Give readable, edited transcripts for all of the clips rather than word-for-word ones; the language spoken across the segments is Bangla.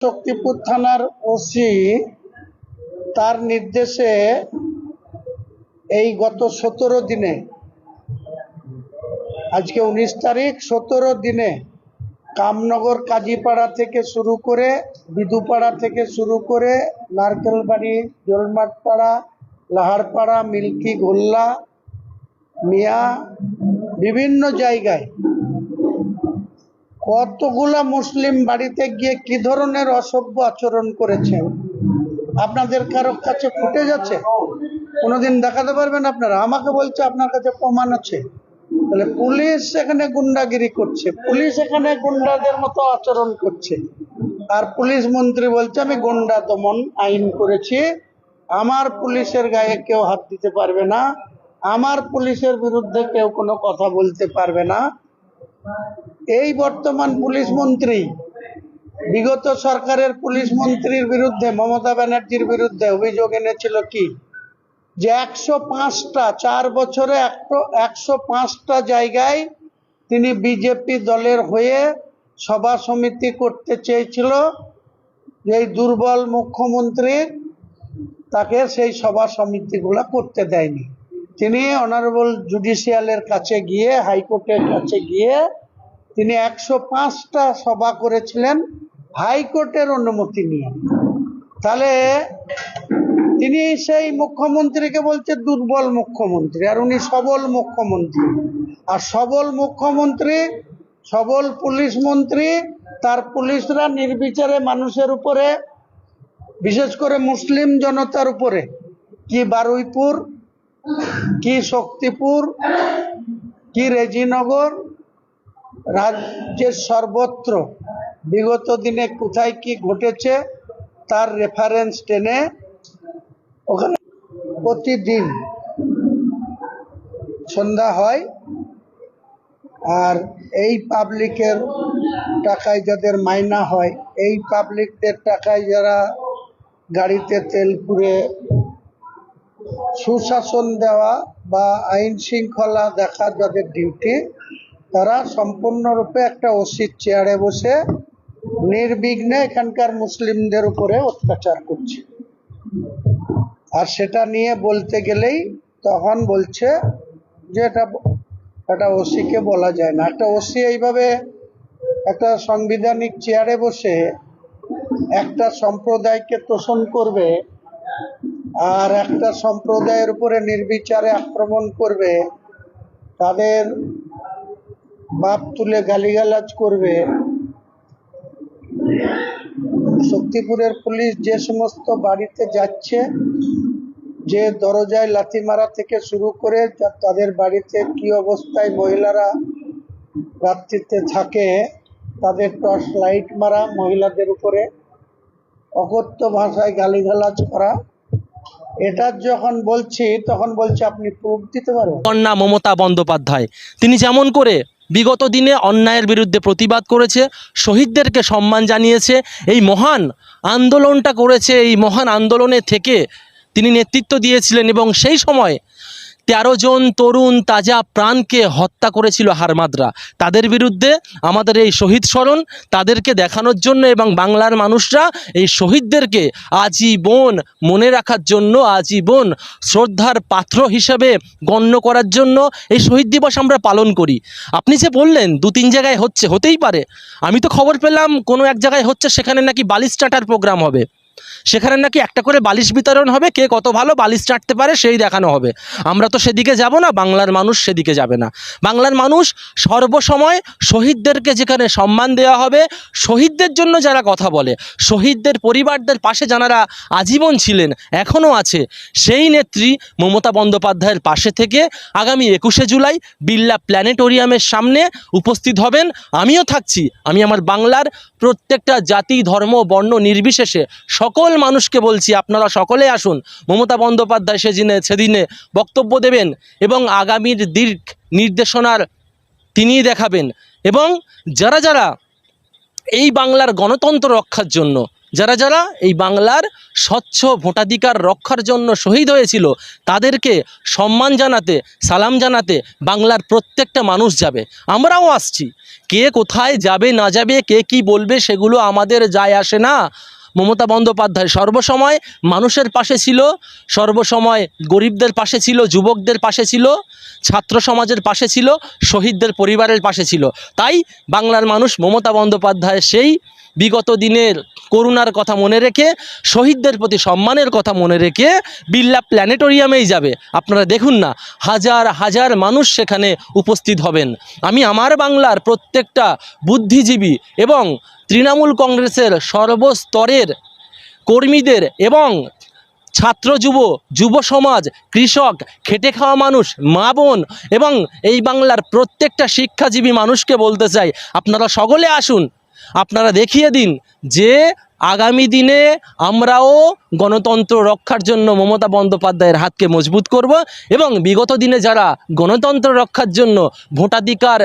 শক্তিপুর থানার ওসি তার নির্দেশে এই গত 17 দিনে, আজকে 19 তারিখ, 17 দিনে কামনগর কাজীপাড়া থেকে শুরু করে, বিদুপাড়া থেকে শুরু করে, নারকেলবাড়ি, জলমাটপাড়া, লাহারপাড়া, মিল্কি, গোল্লা, মিয়া, বিভিন্ন জায়গায় কতগুলা মুসলিম বাড়িতে গিয়ে কি ধরনের অসভ্য আচরণ করেছেন আপনাদের কারো কাছে ফুটে যাচ্ছে? কোনোদিন দেখাতে পারবেন আপনারা? আমাকে বলছে আপনার কাছে প্রমাণ আছে। তাহলে পুলিশ এখানে গুন্ডাগিরি করছে, পুলিশ এখানে গুন্ডাদের মতো আচরণ করছে, আর পুলিশ মন্ত্রী বলছে আমি গুন্ডা দমন আইন করেছি, আমার পুলিশের গায়ে কেউ হাত দিতে পারবে না, আমার পুলিশের বিরুদ্ধে কেউ কোনো কথা বলতে পারবে না। এই বর্তমান পুলিশ মন্ত্রী বিগত সরকারের পুলিশ মন্ত্রীর বিরুদ্ধে, মমতা ব্যানার্জির বিরুদ্ধে অভিযোগ এনেছিল কি, যে 105টা 4 বছরে 105টা জায়গায় তিনি বিজেপি দলের হয়ে সভা সমিতি করতে চেয়েছিল। এই দুর্বল মুখ্যমন্ত্রী তাকে সেই সভা সমিতিগুলো করতে দেয়নি। তিনি অনারেবল জুডিশিয়ালের কাছে গিয়ে, হাইকোর্টের কাছে গিয়ে তিনি 105টা সভা করেছিলেন হাইকোর্টের অনুমতি নিয়ে। তাহলে তিনি সেই মুখ্যমন্ত্রীকে বলছে দুর্বল মুখ্যমন্ত্রী, আর উনি সবল মুখ্যমন্ত্রী। আর সবল মুখ্যমন্ত্রী, সবল পুলিশ মন্ত্রী, তার পুলিশরা নির্বিচারে মানুষের উপরে, বিশেষ করে মুসলিম জনতার উপরে, কি বারুইপুর, কি শক্তিপুর, কি রেজিনগর, রাজ্যের সর্বত্র বিগত দিনে কোথায় কি ঘটেছে তার রেফারেন্স টেনে ওখানে প্রতিদিন সন্ধ্যা হয়। আর এই পাবলিকের টাকায় যাদের মাইনা হয়, এই পাবলিকদের টাকায় যারা গাড়িতে তেল পুরে সুশাসন দেওয়া বা আইন শৃঙ্খলা দেখা যাদের ডিউটি, তারা সম্পূর্ণরূপে একটা ওসির চেয়ারে বসে নির্বিঘ্নে এখানকার মুসলিমদের উপরে অত্যাচার করছে। আর সেটা নিয়ে বলতে গেলেই তখন বলছে যে এটা ওসিকে বলা যায় না। একটা ওসি এইভাবে একটা সাংবিধানিক চেয়ারে বসে একটা সম্প্রদায়কে তোষণ করবে আর একটা সম্প্রদায়ের উপরে নির্বিচারে আক্রমণ করবে, তাদের বাপ তুলে গালিগালাজ করবে। শক্তিপুরের পুলিশ যে সমস্ত বাড়িতে যাচ্ছে, যে দরজায় লাথি মারা থেকে শুরু করে তাদের বাড়িতে কি অবস্থায় মহিলারা রাত্রিতে থাকে, তাদের টর্চ লাইট মারা, মহিলাদের উপরে অকথ্য ভাষায় গালিগালাজ করা, এটা যখন বলছি তখন বলছে আপনি প্রুফ দিতে পারবেন? কন্যা মমতা বন্দ্যোপাধ্যায় তিনি যেমন করে বিগত দিনে অন্যায়ের বিরুদ্ধে প্রতিবাদ করেছে, শহীদদেরকে সম্মান জানিয়েছে, এই মহান আন্দোলনটা করেছে, এই মহান আন্দোলনে থেকে তিনি নেতৃত্ব দিয়েছিলেন এবং সেই সময় 13 জন তরুণ তাজা প্রাণকে হত্যা করেছিল হারমাদরা। তাদের বিরুদ্ধে আমাদের এই শহীদ স্মরণ, তাদেরকে দেখানোর জন্য এবং বাংলার মানুষরা এই শহীদদেরকে আজীবন মনে রাখার জন্য, আজীবন শ্রদ্ধার পাত্র হিসেবে গণ্য করার জন্য এই শহীদ দিবস আমরা পালন করি। আপনি যে বললেন 2-3 জায়গায় হচ্ছে, হতেই পারে। আমি তো খবর পেলাম কোনো এক জায়গায় হচ্ছে, সেখানে নাকি বালিশ চাটার প্রোগ্রাম হবে, সেখানে নাকি একটা করে বালিশ বিতরণ হবে, কে কত ভালো বালিশ চাটতে পারে সেই দেখানো হবে। আমরা তো সেদিকে যাব না, বাংলার মানুষ সেদিকে যাবে না। বাংলার মানুষ সর্বসময় শহীদদেরকে যেখানে সম্মান দেওয়া হবে, শহীদদের জন্য যারা কথা বলে, শহীদদের পরিবারদের পাশে যারা আজীবন ছিলেন, এখনও আছে, সেই নেত্রী মমতা বন্দ্যোপাধ্যায়ের পাশে থেকে আগামী 21শে জুলাই বিড়লা প্ল্যানেটোরিয়ামের সামনে উপস্থিত হবেন। আমিও থাকছি। আমি আমার বাংলার প্রত্যেকটা জাতি, ধর্ম, বর্ণ নির্বিশেষে সকল মানুষকে বলছি, আপনারা সকলে আসুন। মমতা বন্দ্যোপাধ্যায় সেদিনে বক্তব্য দেবেন এবং আগামীর দিক নির্দেশনার তিনিই দেখাবেন। এবং যারা যারা এই বাংলার গণতন্ত্র রক্ষার জন্য যারা যারা এই বাংলার স্বচ্ছ ভোটাধিকার রক্ষার জন্য শহীদ হয়েছিল তাদেরকে সম্মান জানাতে, সালাম জানাতে বাংলার প্রত্যেকটা মানুষ যাবে। আমরাও আসছি। কে কোথায় যাবে না যাবে, কে কি বলবে, সেগুলো আমাদের যায় আসে না। মমতা বন্দ্যোপাধ্যায় সর্বসময় মানুষের পাশে ছিল, সর্বসময় গরিবদের পাশে ছিল, যুবকদের পাশে ছিল, ছাত্র সমাজের পাশে ছিল, শহীদদের পরিবারের পাশে ছিল। তাই বাংলার মানুষ মমতা বন্দ্যোপাধ্যায় সেই বিগত দিনের করুণার কথা মনে রেখে, শহীদদের প্রতি সম্মানের কথা মনে রেখে বিড়লা প্ল্যানেটোরিয়ামেই যাবে। আপনারা দেখুন না, হাজার হাজার মানুষ সেখানে উপস্থিত হবেন। আমি আমার বাংলার প্রত্যেকটা বুদ্ধিজীবী এবং তৃণমূল কংগ্রেসের সর্বস্তরের কর্মীদের এবং ছাত্র যুব সমাজ, কৃষক, খেটে খাওয়া মানুষ, মা বোন এবং এই বাংলার প্রত্যেকটা শিক্ষাজীবী মানুষকে বলতে চাই, আপনারা সকলে আসুন। আপনারা দেখিয়ে দিন যে আগামী দিনে আমরাও গণতন্ত্র রক্ষার জন্য মমতা বন্দ্যোপাধ্যায়ের হাতকে মজবুত করব এবং বিগত দিনে যারা গণতন্ত্র রক্ষার জন্য, ভোটাধিকার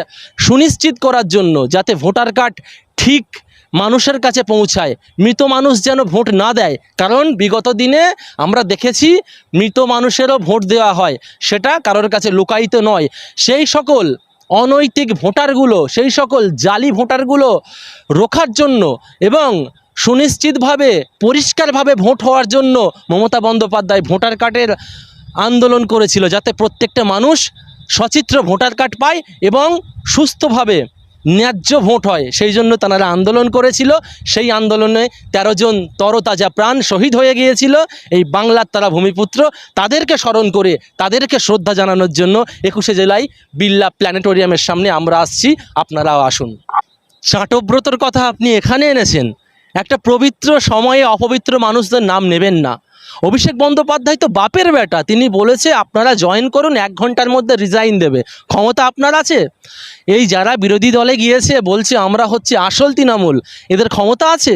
সুনিশ্চিত করার জন্য, যাতে ভোটার কার্ড ঠিক মানুষের কাছে পৌঁছায়, মৃত মানুষ যেন ভোট না দেয়। কারণ বিগত দিনে আমরা দেখেছি মৃত মানুষেরও ভোট দেওয়া হয়, সেটা কারোর কাছে লুকায়িত নয়। সেই সকল অনৈতিক ভোটারগুলো, সেই সকল জালি ভোটারগুলো রোখার জন্য এবং সুনিশ্চিতভাবে পরিষ্কারভাবে ভোট হওয়ার জন্য মমতা বন্দ্যোপাধ্যায় ভোটার কার্ডের আন্দোলন করেছিল, যাতে প্রত্যেকটা মানুষ সচিত্র ভোটার কার্ড পায় এবং সুস্থভাবে ন্যায্য ভোট হয়। সেই জন্য তারা আন্দোলন করেছিল। সেই আন্দোলনে 13 জন তরতাজা প্রাণ শহীদ হয়ে গিয়েছিল। এই বাংলার তারা ভূমিপুত্র, তাদেরকে স্মরণ করে, তাদেরকে শ্রদ্ধা জানানোর জন্য 21শে জুলাই বিড়লা প্ল্যানেটোরিয়ামের সামনে আমরা আসছি। আপনারাও আসুন। চাটব্রতর কথা আপনি এখানে এনেছেন, একটা পবিত্র সময়ে অপবিত্র মানুষদের নাম নেবেন না। অভিষেক বন্দ্যোপাধ্যায় তো বাপের বেটা, তিনি বলেছে আপনারা জয়েন করুন, 1 ঘন্টার মধ্যে রিজাইন দেবে। ক্ষমতা আপনার আছে? এই যারা বিরোধী দলে গিয়েছে বলছে আমরা হচ্ছে আসল তৃণমূল, এদের ক্ষমতা আছে?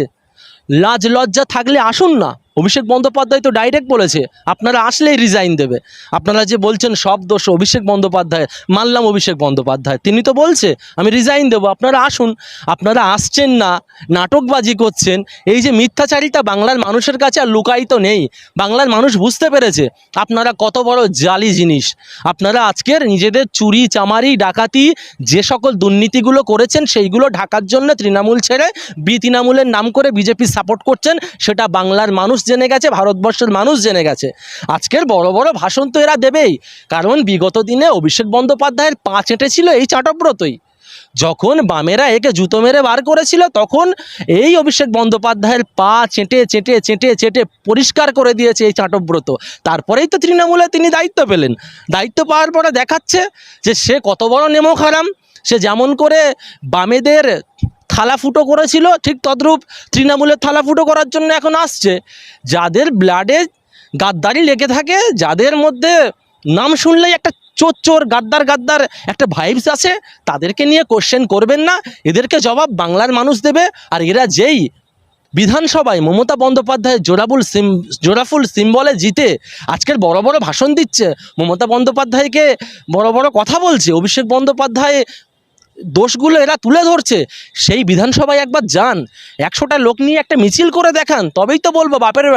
লাজ লজ্জা থাকলে আসুন না। অভিষেক বন্দ্যোপাধ্যায় তো ডাইরেক্ট বলেছে আপনারা আসলেই রিজাইন দেবে। আপনারা যে বলছেন সব দোষ অভিষেক বন্দ্যোপাধ্যায়, মানলাম অভিষেক বন্দ্যোপাধ্যায়, তিনি তো বলছে আমি রিজাইন দেবো, আপনারা আসুন। আপনারা আসছেন না, নাটকবাজি করছেন। এই যে মিথ্যাচারিতা বাংলার মানুষের কাছে আর লুকায়িত নেই, বাংলার মানুষ বুঝতে পেরেছে আপনারা কত বড় জালি জিনিস। আপনারা আজকের নিজেদের চুরি চামারি ডাকাতি যে সকল দুর্নীতিগুলো করেছেন সেইগুলো ঢাকার জন্য তৃণমূল ছেড়ে তৃণমূলের নাম করে বিজেপি সাপোর্ট করছেন, সেটা বাংলার মানুষ জেনে গেছে, ভারতবর্ষের মানুষ জেনে গেছে। আজকের বড় বড় ভাষণ তো এরা দেবেই, কারণ বিগত দিনে অভিষেক বন্দ্যোপাধ্যায়ের পা চেটেছিল এই চাটব্রতই। যখন বামেরা একে জুতো মেরে বার করেছিল তখন এই অভিষেক বন্দ্যোপাধ্যায়ের পা চেটে চেটে চেটে চেটে পরিষ্কার করে দিয়েছে এই চাটব্রত। তারপরেই তো তৃণমূলে তিনি দায়িত্ব পেলেন। দায়িত্ব পাওয়ার পরে দেখাচ্ছে যে সে কত বড় নেমো খারাম। সে যেমন করে বামেদের থালা ফুটো করেছিল, ঠিক তদ্রূপ তৃণমূলের থালা ফুটো করার জন্য এখন আসছে। যাদের ব্লাডে গাদ্দারি লেগে থাকে, যাদের মধ্যে নাম শুনলেই একটা চোর গাদ্দার একটা ভাইবস আছে, তাদেরকে নিয়ে কোশ্চেন করবেন না। এদেরকে জবাব বাংলার মানুষ দেবে। আর এরা যেই বিধানসভায় মমতা বন্দ্যোপাধ্যায় জোড়াফুল সিম্বলে জিতে আজকের বড় বড় ভাষণ দিচ্ছে, মমতা বন্দ্যোপাধ্যায়কে বড় বড় কথা বলছে, অভিষেক বন্দ্যোপাধ্যায় দোষগুলো এরা তুলে ধরছে, সেই বিধানসভায় একবার যান, 100টা লোক নিয়ে একটা মিছিল করে দেখান, তবেই তো বলবো বাপের